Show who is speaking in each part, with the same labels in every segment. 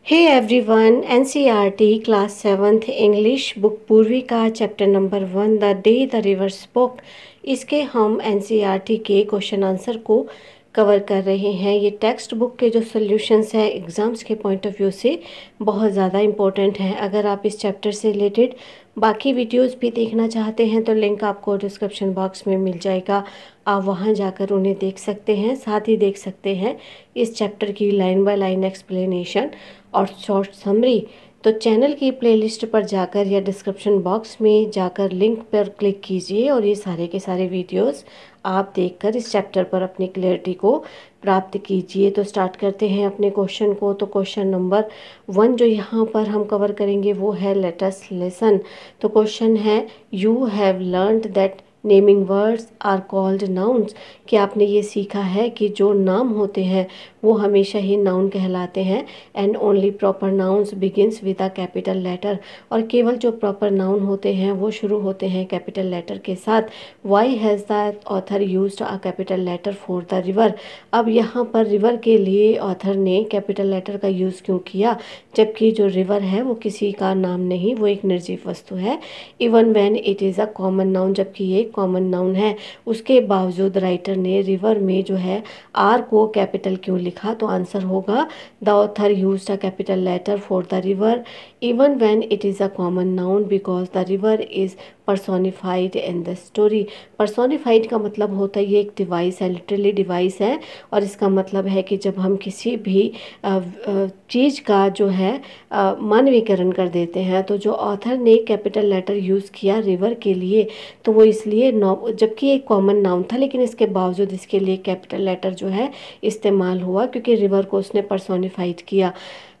Speaker 1: हे everyone, NCERT class 7th English book Poorvi का chapter number 1 the day the river spoke. इसके हम NCERT के question answer को cover कर रहे हैं। ये टेक्स्ट बुक के जो सॉल्यूशंस हैं एग्ज़ाम्स के पॉइंट ऑफ व्यू से बहुत ज़्यादा इम्पोर्टेंट हैं। अगर आप इस चैप्टर से रिलेटेड बाकी वीडियोस भी देखना चाहते हैं तो लिंक आपको डिस्क्रिप्शन बॉक्स में मिल जाएगा, आप वहां जाकर उन्हें देख सकते हैं। साथ ही देख सकते हैं इस चैप्टर की लाइन बाय लाइन एक्सप्लेनेशन और शॉर्ट समरी। तो चैनल की प्लेलिस्ट पर जाकर या डिस्क्रिप्शन बॉक्स में जाकर लिंक पर क्लिक कीजिए और ये सारे के सारे वीडियोस आप देखकर इस चैप्टर पर अपनी क्लैरिटी को प्राप्त कीजिए। तो स्टार्ट करते हैं अपने क्वेश्चन को। तो क्वेश्चन नंबर 1 जो यहाँ पर हम कवर करेंगे वो है लेट अस लिसन। तो क्वेश्चन है you have learned that naming words are called nouns, कि आपने ये सीखा है कि जो नाम होते हैं वो हमेशा ही नाउन कहलाते हैं। And only proper nouns begins with a capital letter, और केवल जो प्रॉपर नाउन होते हैं वो शुरू होते हैं कैपिटल लेटर के साथ। Why has the author used a capital letter for the river. अब यहाँ पर रिवर के लिए ऑथर ने कैपिटल लेटर का यूज़ क्यों किया, जबकि जो रिवर है वो किसी का नाम नहीं, वो एक निर्जीव वस्तु है। Even when it is a common noun, जबकि ये कॉमन नाउन है। उसके बावजूद राइटर ने रिवर में जो है आर को कैपिटल क्यों लिखा, तो आंसर होगा the author used a capital letter for the river even when it is a common noun because the river is personified in the story. Personified का मतलब होता है ये एक डिवाइस है, लिटरली डिवाइस है, और इसका मतलब है कि जब हम किसी भी चीज़ का जो है मानवीकरण कर देते हैं, तो जो ऑथर ने कैपिटल लेटर यूज़ किया रिवर के लिए तो वो इसलिए जबकि एक कॉमन नाउन था लेकिन इसके बावजूद इसके लिए कैपिटल लेटर जो है इस्तेमाल हुआ, क्योंकि रिवर को उसने पर्सोनिफाइड किया।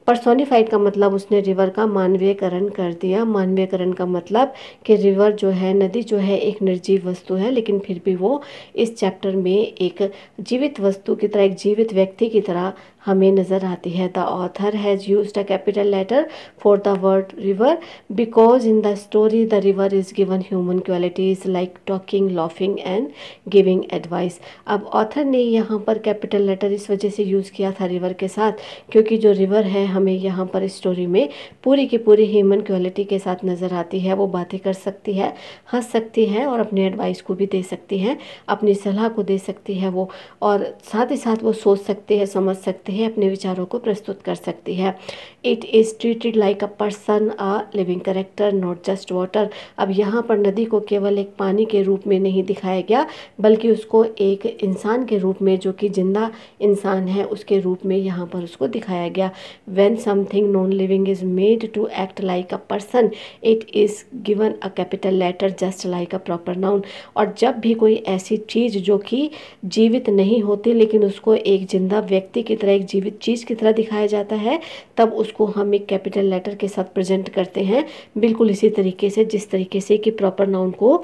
Speaker 1: पर्सोनिफाइड का मतलब उसने रिवर का मानवीयकरण कर दिया। मानवीयकरण का मतलब कि रिवर जो है, नदी जो है, एक निर्जीव वस्तु है, लेकिन फिर भी वो इस चैप्टर में एक जीवित वस्तु की तरह, एक जीवित व्यक्ति की तरह हमें नज़र आती है। The author has used a capital letter for the word river because in the story the river is given human qualities like talking, laughing and giving advice. अब ऑथर ने यहाँ पर कैपिटल लेटर इस वजह से यूज़ किया था river के साथ, क्योंकि जो रिवर है हमें यहाँ पर स्टोरी में पूरी की पूरी ह्यूमन क्वालिटी के साथ नज़र आती है। वो बातें कर सकती है, हंस सकती है और अपने एडवाइस को भी दे सकती है, अपनी सलाह को दे सकती है वो, और साथ ही साथ वो सोच सकते हैं, समझ सकते हैं, अपने विचारों को प्रस्तुत कर सकती है। It is treated like a person, a living character, not just water. अब यहाँ पर नदी को केवल एक पानी के रूप में नहीं दिखाया गया, बल्कि उसको एक इंसान के रूप में, जो कि जिंदा इंसान है, उसके रूप में यहाँ पर उसको दिखाया गया। When something non-living is made to act like a person, it is given a capital letter just like a proper noun। और जब भी कोई ऐसी चीज़ जो कि जीवित नहीं होती लेकिन उसको एक जिंदा व्यक्ति की तरह, एक जीवित चीज़ की तरह दिखाया जाता है, तब उसको हम एक कैपिटल लेटर के साथ प्रेजेंट करते हैं, बिल्कुल इसी तरीके से जिस तरीके से कि प्रॉपर नाउन को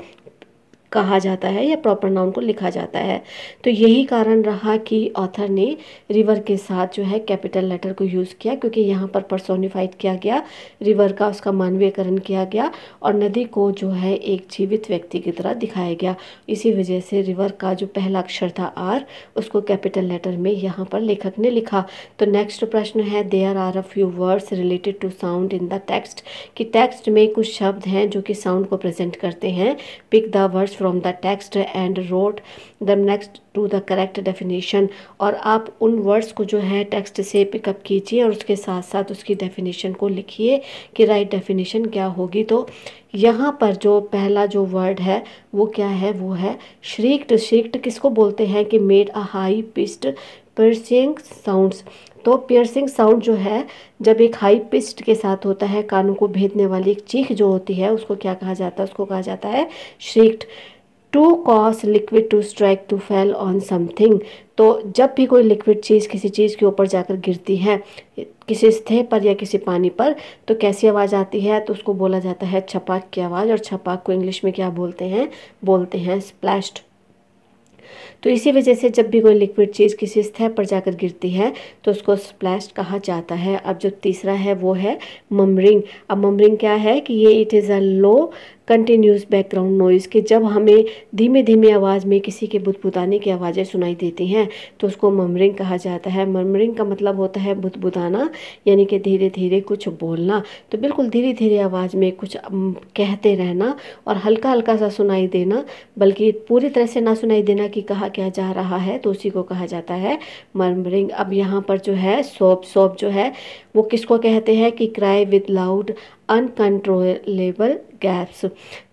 Speaker 1: कहा जाता है या प्रॉपर नाउन को लिखा जाता है। तो यही कारण रहा कि ऑथर ने रिवर के साथ जो है कैपिटल लेटर को यूज़ किया, क्योंकि यहाँ पर पर्सोनिफाइड किया गया रिवर का, उसका मानवीयकरण किया गया, और नदी को जो है एक जीवित व्यक्ति की तरह दिखाया गया। इसी वजह से रिवर का जो पहला अक्षर था आर, उसको कैपिटल लेटर में यहाँ पर लेखक ने लिखा। तो नेक्स्ट प्रश्न है there are a few words related to sound in the text, कि टेक्स्ट में कुछ शब्द हैं जो कि साउंड को प्रेजेंट करते हैं। Pick the words from the text and wrote them next to the correct definition। और आप उन वर्ड्स को जो है टेक्स्ट से पिकअप कीजिए और उसके साथ साथ उसकी डेफिनेशन को लिखिए कि राइट डेफिनेशन क्या होगी। तो यहाँ पर जो पहला जो वर्ड है वो क्या है, वो है श्रीक्ड। श्रीक्ड किसको बोलते हैं कि made a high pitched piercing sounds. तो पियर्सिंग साउंड जो है जब एक हाई पिच्ड के साथ होता है, कानों को भेदने वाली एक चीख जो होती है, उसको क्या कहा जाता है, उसको कहा जाता है श्रीक्ड। To cause liquid to strike to fall on something. तो जब भी कोई लिक्विड चीज़ किसी चीज़ के ऊपर जाकर गिरती है, किसी सतह पर या किसी पानी पर, तो कैसी आवाज़ आती है, तो उसको बोला जाता है छपाक की आवाज़। और छपाक को इंग्लिश में क्या बोलते हैं स्प्लैश्ड। तो इसी वजह से जब भी कोई लिक्विड चीज़ किसी सतह पर जाकर गिरती है तो उसको स्प्लैश कहा जाता है। अब जो तीसरा है वो है ममरिंग। अब ममरिंग क्या है कि ये it is a low continuous background noise, कि जब हमें धीमे धीमे आवाज़ में किसी के बुदबुदाने की आवाज़ें सुनाई देती हैं तो उसको मर्मरिंग कहा जाता है। मर्मरिंग का मतलब होता है बुदबुदाना, यानी कि धीरे धीरे कुछ बोलना। तो बिल्कुल धीरे धीरे आवाज़ में कुछ कहते रहना और हल्का हल्का सा सुनाई देना, बल्कि पूरी तरह से ना सुनाई देना कि कहा क्या जा रहा है, तो उसी को कहा जाता है मर्मरिंग। अब यहाँ पर जो है सोब, सोब जो है वो किसको कहते हैं कि cry with loud uncontrollable gaps.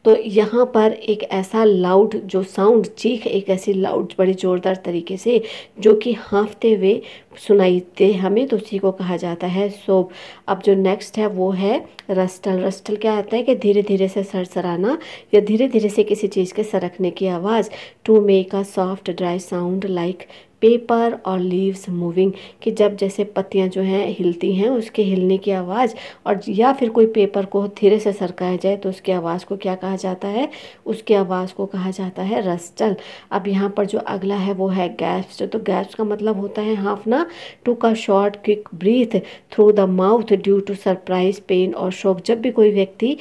Speaker 1: तो यहाँ पर एक ऐसा लाउड जो साउंड, चीख एक ऐसी लाउड बड़ी ज़ोरदार तरीके से जो कि हाँफते हुए सुनाई दे हमें, तो उसी को कहा जाता है सोब। अब जो नेक्स्ट है वो है रस्टल। रस्टल क्या आता है कि धीरे धीरे से सरसराना या धीरे धीरे से किसी चीज़ के सरकने की आवाज़। To make a soft dry sound like paper और लीव्स मूविंग, कि जब जैसे पत्तियां जो हैं हिलती हैं उसके हिलने की आवाज़, और या फिर कोई पेपर को धीरे से सरकाया जाए तो उसकी आवाज़ को क्या कहा जाता है, उसकी आवाज़ को कहा जाता है रस्टल। अब यहाँ पर जो अगला है वो है गैस्प। तो गैस्प का मतलब होता है हाँफना। Took a short quick breath through the mouth due to surprise, pain और शॉक। जब भी कोई व्यक्ति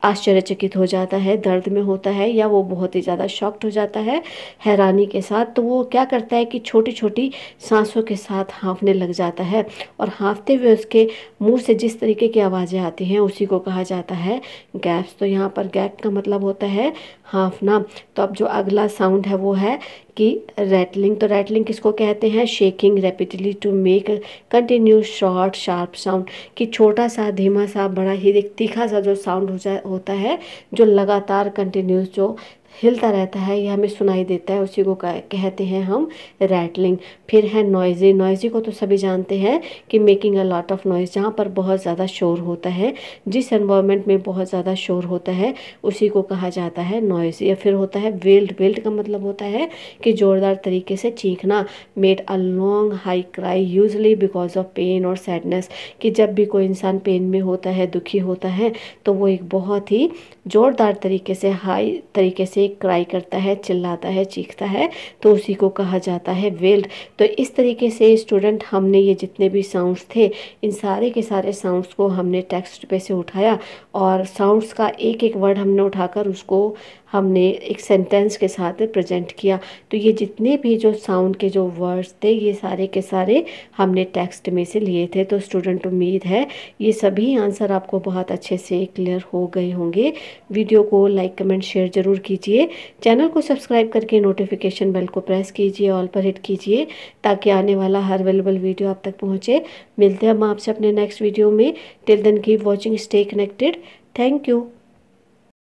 Speaker 1: आश्चर्यचकित हो जाता है, दर्द में होता है, या वो बहुत ही ज़्यादा शॉक्ड हो जाता है हैरानी के साथ, तो वो क्या करता है कि छोटी छोटी सांसों के साथ हाँफने लग जाता है, और हाँफते हुए उसके मुंह से जिस तरीके की आवाज़ें आती हैं उसी को कहा जाता है गैप्स। तो यहाँ पर गैप का मतलब होता है हाँफना। तो अब जो अगला साउंड है वो है कि रैटलिंग। तो रैटलिंग किसको कहते हैं, shaking rapidly to make continue short sharp sound, कि छोटा सा धीमा सा बड़ा ही एक तीखा सा जो साउंड होता है, जो लगातार कंटिन्यूस जो हिलता रहता है, ये हमें सुनाई देता है, उसी को कहते हैं हम रैटलिंग। फिर है नॉइजी। नॉइजी को तो सभी जानते हैं कि making a lot of noise, जहाँ पर बहुत ज़्यादा शोर होता है, जिस एनवायरनमेंट में बहुत ज़्यादा शोर होता है उसी को कहा जाता है नॉइज। या फिर होता है वेल्ड। वेल्ड का मतलब होता है कि ज़ोरदार तरीके से चीखना। Made a long high cry usually because of pain और सैडनेस, कि जब भी कोई इंसान पेन में होता है, दुखी होता है, तो वो एक बहुत ही ज़ोरदार तरीके से, हाई तरीके से क्राई करता है, चिल्लाता है, चीखता है, तो उसी को कहा जाता है वेल्ड। तो इस तरीके से स्टूडेंट हमने ये जितने भी साउंड्स थे, इन सारे के सारे साउंड्स को हमने टेक्स्ट पे से उठाया, और साउंड्स का एक एक वर्ड हमने उठाकर उसको हमने एक सेंटेंस के साथ प्रेजेंट किया। तो ये जितने भी जो साउंड के जो वर्ड्स थे, ये सारे के सारे हमने टेक्स्ट में से लिए थे। तो स्टूडेंट, उम्मीद है ये सभी आंसर आपको बहुत अच्छे से क्लियर हो गए होंगे। वीडियो को लाइक कमेंट शेयर ज़रूर कीजिए। चैनल को सब्सक्राइब करके नोटिफिकेशन बेल को प्रेस कीजिए, ऑल पर हिट कीजिए, ताकि आने वाला हर अवेलेबल वीडियो आप तक पहुँचे। मिलते हैं हम आपसे अपने नेक्स्ट वीडियो में। Till then keep watching, stay connected. Thank you.